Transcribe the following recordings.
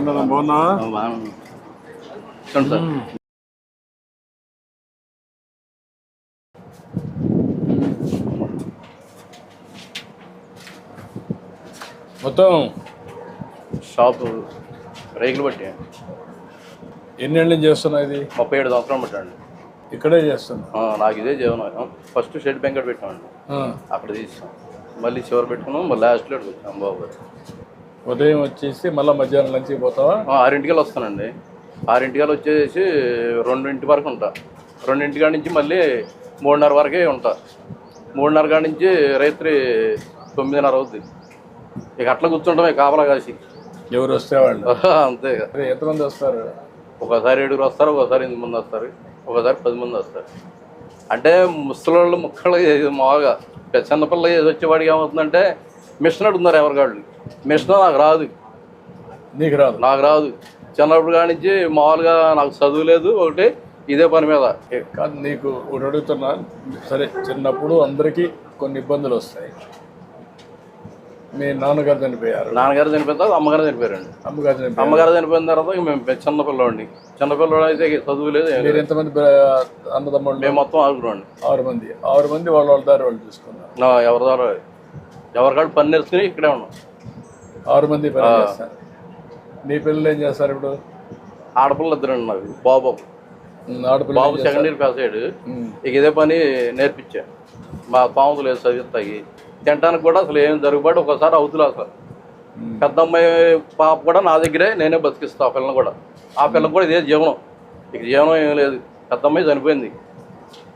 బాగున్నా సార్ మొత్తం షాపు రేకులు బట్టి ఎన్నేళ్ళ నుంచి చేస్తున్నా ఇది 37 సంవత్సరాలు పెట్టండి. ఇక్కడే చేస్తున్నా. నాకు ఇదే జీవనం. ఫస్ట్ షెడ్ బెంకట్ పెట్టామండి, అక్కడ తీసాం, మళ్ళీ చివరి పెట్టుకున్నాం, మళ్ళీ లాస్ట్లో వచ్చాం బాబు. ఉదయం వచ్చేసి మళ్ళీ మధ్యాహ్నం లంచ్కి పోతావా? 6 వస్తానండి. 6 వచ్చేసి 2 వరకు ఉంటా. 2 కాడి నుంచి మళ్ళీ 3:30 వరకే ఉంటా. 3:30 కాడి నుంచి రాత్రి 9:30 అవుద్ది. ఇక అట్లా కూర్చుంటామే కాపలా కాసి. ఎవరు వస్తే వాళ్ళు అంతే. ఎంతమంది వస్తారు? ఒకసారి 7 వస్తారు, ఒకసారి 8 మంది వస్తారు, ఒకసారి 10 మంది వస్తారు. అంటే ముసలోళ్ళు ముక్కలు మామూలుగా చిన్నపిల్ల వచ్చేవాడికి ఏమవుతుందంటే మిషన్ అడుగుతున్నారు ఎవరికాళ్ళు. మిషన్ నాకు రాదు. నీకు రాదు? నాకు రాదు. చిన్నప్పుడు కాడి నుంచి మామూలుగా నాకు చదువు లేదు, ఒకటి ఇదే పని మీద. కాదు, నీకు ఒకటి అడుగుతున్నా. సరే, చిన్నప్పుడు అందరికీ కొన్ని ఇబ్బందులు వస్తాయి. మీ నాన్నగారు చనిపోయారు. నాన్నగారు చనిపోయిన తర్వాత అమ్మగారు చనిపోయారండి. అమ్మగారు చనిపోయిన తర్వాత మేము చిన్నపిల్లవాడిని. చిన్నపిల్లవాడు అయితే చదువు లేదు. మీరు ఎంతమంది అన్నదమ్ముళ్ళు? మేము మొత్తం 6 మంది. 6 మంది వాళ్ళ దారి వాళ్ళు చూసుకున్నారు. ఎవరి ద్వారా ఎవరికాడు పని నేర్చుకుని ఇక్కడే ఉన్నాం. 6 మంది పని చేస్తారు. నీ పిల్లలు ఏం చేస్తారు ఇప్పుడు? ఆడపిల్ల 2 నాకు. బాబు బాబు సెకండ్ ఇయర్ పాస్ అయ్యాడు. ఇక ఇదే పని నేర్పించా. మా పాములు లేదు చదివిస్తాయి. తినడానికి కూడా అసలు ఏం జరుగుబాటు ఒకసారి అవుతులే. అసలు పెద్ద అమ్మాయి పాప కూడా నా దగ్గరే నేనే బతికిస్తా. ఆ పిల్లని కూడా, ఆ పిల్లకి కూడా ఇదే జీవనం. ఇక జీవనం ఏం లేదు. పెద్ద అమ్మాయి చనిపోయింది.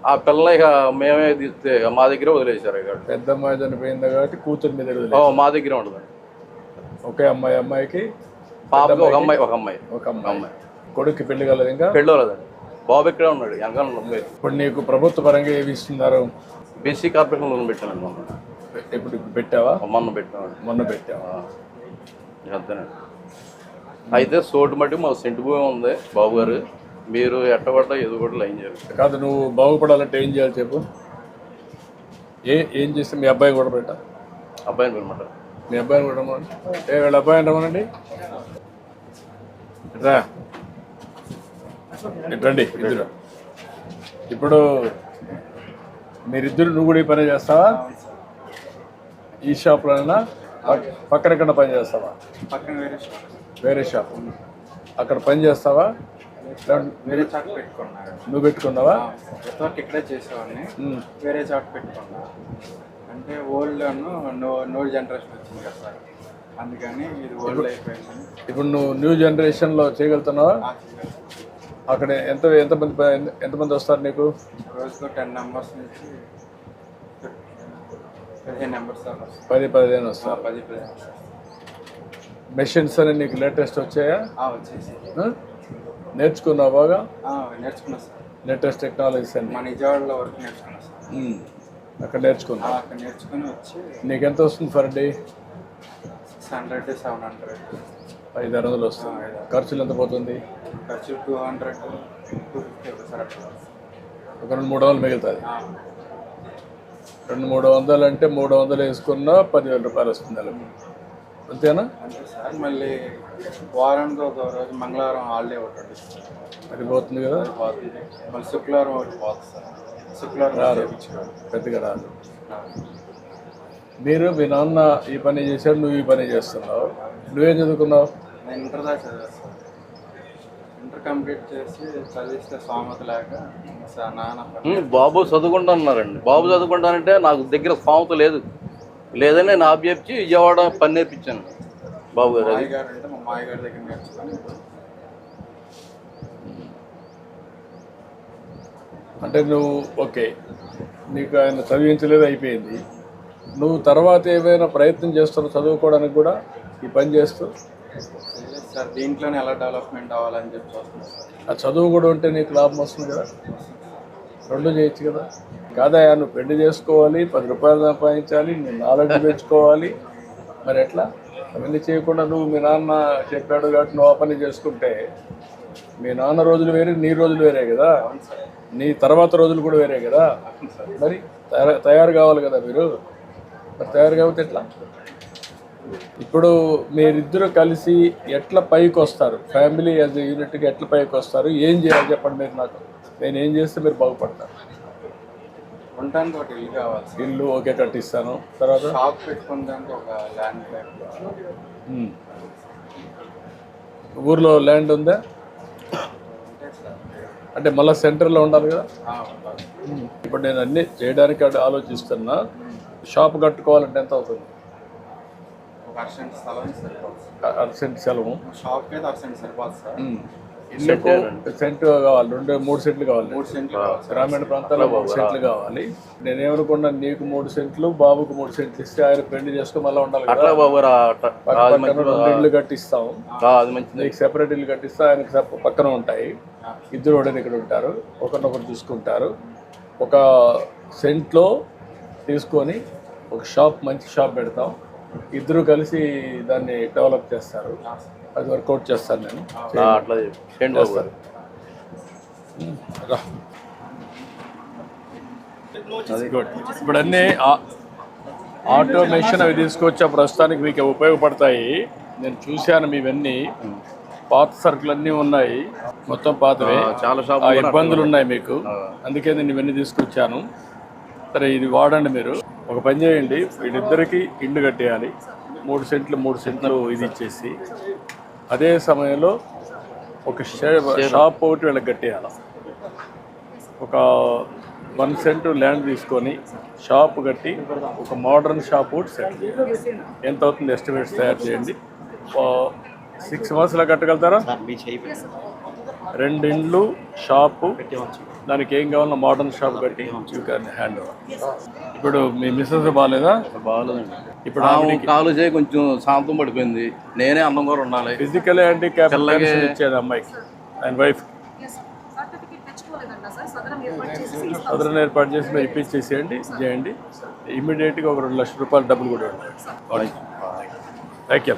ఆ పిల్లని ఇక మేమే తీస్తే మా దగ్గరే వదిలేశారు. ఇక పెద్ద అమ్మాయి చనిపోయింది కాబట్టి కూతురు మీద మా దగ్గరే ఉండదు. ఒకే అమ్మాయికి పాపకి ఒక అమ్మాయి. ఒక అమ్మాయి. కొడుక్కి పెళ్లి కలదు? ఇంకా పెళ్ళి కలదండి. బాబు ఇక్కడే ఉన్నాడు. వెనకాల. ఇప్పుడు నీకు ప్రభుత్వ పరంగా ఏమి ఇస్తున్నారు? బీసీ కార్పొరేషన్ లోన్ పెట్టానండి మొన్న. ఇప్పుడు పెట్టావా? మొన్న పెట్టామండి. మొన్న పెట్టావా? అంతేనండి. అయితే సోటు మట్టి మా సెంటు భూమి ఉంది బాబు గారు. మీరు ఎట్టబడ్డా ఎదుగుబడి లైన్ చేయాలి. కాదు, నువ్వు బాగుపడాలంటే ఏం చేయాలి చెప్పు? ఏం చేస్తే మీ అబ్బాయి కూడా పెట్టా? అబ్బాయిని పెట్టమంట. మీ అబ్బాయిని కూడా వీళ్ళ అబ్బాయి అంటామనండి. రా, రండి ఇద్దరు. ఇప్పుడు మీరిద్దరు, నువ్వు కూడా ఈ పని చేస్తావా? ఈ షాప్లోనైనా పక్కన ఎక్కడ పని చేస్తావా? వేరే షాప్. అక్కడ పని చేస్తావా? వేరే చాట్ పెట్టుకున్నా. నువ్వు పెట్టుకున్నావా? ఇక్కడే చేసేవాడిని. వేరే చాట్ పెట్టుకున్నా. అంటే ఓల్డ్ నో జనరేషన్ వచ్చింది కదా సార్, అందుకని ఇది ఓల్డ్ అయిపోయింది. ఇప్పుడు నువ్వు న్యూ జనరేషన్లో చేయగలుగుతున్నావా? అక్కడ ఎంతమంది వస్తారు నీకు? రోజుకు 10 మెంబర్స్ నుంచి 15 మెంబర్స్ 10-15 వస్తారు. 10-15 వస్తారు. మెషిన్స్ అని నీకు లేటెస్ట్ వచ్చాయా? వచ్చేసి నేర్చుకున్నావు బాగా? నేర్చుకున్నా సార్. లేటెస్ట్ టెక్నాలజీస్ అన్ని మా నిజవాడలో వరకు నేర్చుకున్నా సార్. అక్కడ నేర్చుకున్నా. అక్కడ నేర్చుకుని వచ్చి నీకు ఎంత వస్తుంది ఫర్ డే? 600-700. 500 వస్తుంది. ఖర్చులు ఎంత పోతుంది? ఖర్చు 200-250 సార్. అట్లా ఒక 200-300 మిగులుతుంది. 200-300 అంటే 300 వేసుకున్నా 10,000 రూపాయలు వస్తుంది అలా. అంతేనా? అంతే సార్. మళ్ళీ వారానికి ఒక రోజు మంగళవారం హాలిడే ఒకటి అది పోతుంది కదా. పోతుంది. మళ్ళీ శుక్రవారం ఒకటి పోతుంది సార్. శుక్రవారం రాదు, పెద్దగా రాదు. మీరు మీ నాన్న ఈ పని చేశాడు, నువ్వు ఈ పని చేస్తున్నావు. నువ్వేం చదువుకున్నావు? నేను ఇంటర్ దాకా చదివాను సార్. ఇంటర్ కంప్లీట్ చేసి చదివిస్తే స్వామత లేక సార్ నాన్న బాబు చదువుకుంటున్నారండి. బాబు చదువుకుంటానంటే నాకు దగ్గర స్వామత లేదు. లేదని నేను ఆబ్జెప్చి విజయవాడ పని నేర్పించాను బాబు గారు. మాయగారు అంటే మా మాయగారి దగ్గర నేర్చుకుని. అంటే నువ్వు ఓకే, నీకు ఆయన చదివించలేదు, అయిపోయింది. నువ్వు తర్వాత ఏమైనా ప్రయత్నం చేస్తున్నావు చదువుకోవడానికి కూడా ఈ పని చేస్తూ? సార్ దీంట్లోనే ఎలా డెవలప్మెంట్ అవ్వాలని చెప్పి వస్తుంది సార్. ఆ చదువు కూడా ఉంటే నీకు లాభం వస్తుంది కదా, రెండు చేయొచ్చు కదా. కాదా, నువ్వు పెళ్లి చేసుకోవాలి, 10 రూపాయలు సంపాదించాలి, నీ నాలెడ్జ్ పెంచుకోవాలి. మరి ఎట్లా? అవన్నీ చేయకుండా నువ్వు మీ నాన్న చెప్పాడు కాబట్టి నువ్వు ఆ పని చేసుకుంటే మీ నాన్న రోజులు వేరే, నీ రోజులు వేరే కదా, నీ తర్వాత రోజులు కూడా వేరే కదా. మరి తయారు కావాలి కదా మీరు. మరి తయారు కాకపోతే ఎట్లా? ఇప్పుడు మీరిద్దరు కలిసి ఎట్లా పైకి వస్తారు, ఫ్యామిలీ యాజ్ యూనిట్గా ఎట్లా పైకి వస్తారు, ఏం చేయాలి చెప్పండి మీరు నాకు. నేను ఏం చేస్తే మీరు బాగుపడతారు? ఉండడానికి ఒక ఇల్లు కావాలి సార్. ఇల్లు ఓకే కట్టిస్తాను. తర్వాత షాప్ పెట్టుకోవడానికి ఒక ల్యాండ్ టైప్ ఊర్లో ల్యాండ్ ఉందా? ఉంటాయి సార్. అంటే మళ్ళీ సెంటర్లో ఉండాలి కదా. ఉండాలి. ఇప్పుడు నేను అన్నీ చేయడానికి ఆలోచిస్తున్నా. షాప్ కట్టుకోవాలంటే ఎంత అవుతుంది? ఒక అర్సెంట్ స్థలం సరిపోదు సార్. అర్సెంట్ సెలవు. షాప్కి అయితే అర్సెంట్ సరిపోదు సార్. ఇల్లుకు సెంట్ కావాలి, 3 సెంట్లు కావాలి. 3 సెంట్లు కావాలి సార్. గ్రామీణ ప్రాంతాల్లో 3 సెంట్లు కావాలి. నేనేమనుకున్నా, నీకు 3 సెంట్లు, బాబుకు 3 సెంట్లు ఇస్తే ఆయన పెళ్లి చేసుకుని మళ్ళీ ఉండాలి కదా. అట్లా బాబు పక్కన 2 ఇల్లు కట్టిస్తాం. అది మంచిది. నీకు సెపరేట్ ఇల్లు కట్టిస్తా, ఆయనకి పక్కన ఉంటాయి. ఇద్దరు ఒకటి ఇక్కడ ఉంటారు, ఒకరినొకరు చూసుకుంటారు. ఒక సెంట్లో తీసుకొని ఒక షాప్, మంచి షాప్ పెడతాం. ఇద్దరు కలిసి దాన్ని డెవలప్ చేస్తారు. అది వర్కౌట్ చేస్తాను నేను. అట్లా చేయండి బాబు గారు. రా. గుడ్. ఇప్పుడు అన్నీ ఆటోమేషన్ అవి తీసుకొచ్చా, ప్రస్తుతానికి మీకు ఉపయోగపడతాయి. నేను చూశాను మీవన్నీ. పాత సరుకులు అన్నీ ఉన్నాయి, మొత్తం పాతవే. చాలా ఆ ఇబ్బందులు ఉన్నాయి మీకు, అందుకే నేను ఇవన్నీ తీసుకొచ్చాను. సరే, ఇది వాడండి మీరు. ఒక పని చేయండి, వీళ్ళిద్దరికి ఇల్లు కట్టేయాలి. 3 సెంట్లు ఇది ఇచ్చేసి, అదే సమయంలో ఒక షాప్ ఒకటి వీళ్ళకి కట్టేయాలి. ఒక 1 సెంట్ ల్యాండ్ తీసుకొని షాప్ కట్టి ఒక మోడర్న్ షాప్ ఒకటి సెట్ చేయాలి. ఎంత అవుతుంది ఎస్టిమేట్స్ తయారు చేయండి. 6 మంత్స్లో కట్టగలుగుతారా? 2 ఇండ్లు, షాపు, దానికి ఏం కావాలన్నా మోడర్న్ షాప్ కట్టి యూ క్యాన్ హ్యాండ్ ఓవర్. ఇప్పుడు మీ మిస్సెస్ బాగాలేదా? బాగాలేదండి. ఇప్పుడు కాలు చేయి కొంచెం శాంతం పడిపోయింది. నేనే అన్నం కూడా ఉండాలి. ఫిజికల్ హ్యాండిక్యాప్ ఇచ్చేది అమ్మాయికి, ఆయన వైఫ్. సదరన్ ఏర్పాటు చేసి మీరు ఇప్పించేసేయండి, చేయండి. ఇమీడియట్గా ఒక 2 లక్షల రూపాయలు డబ్బులు కూడా ఉండాలి. Thank you.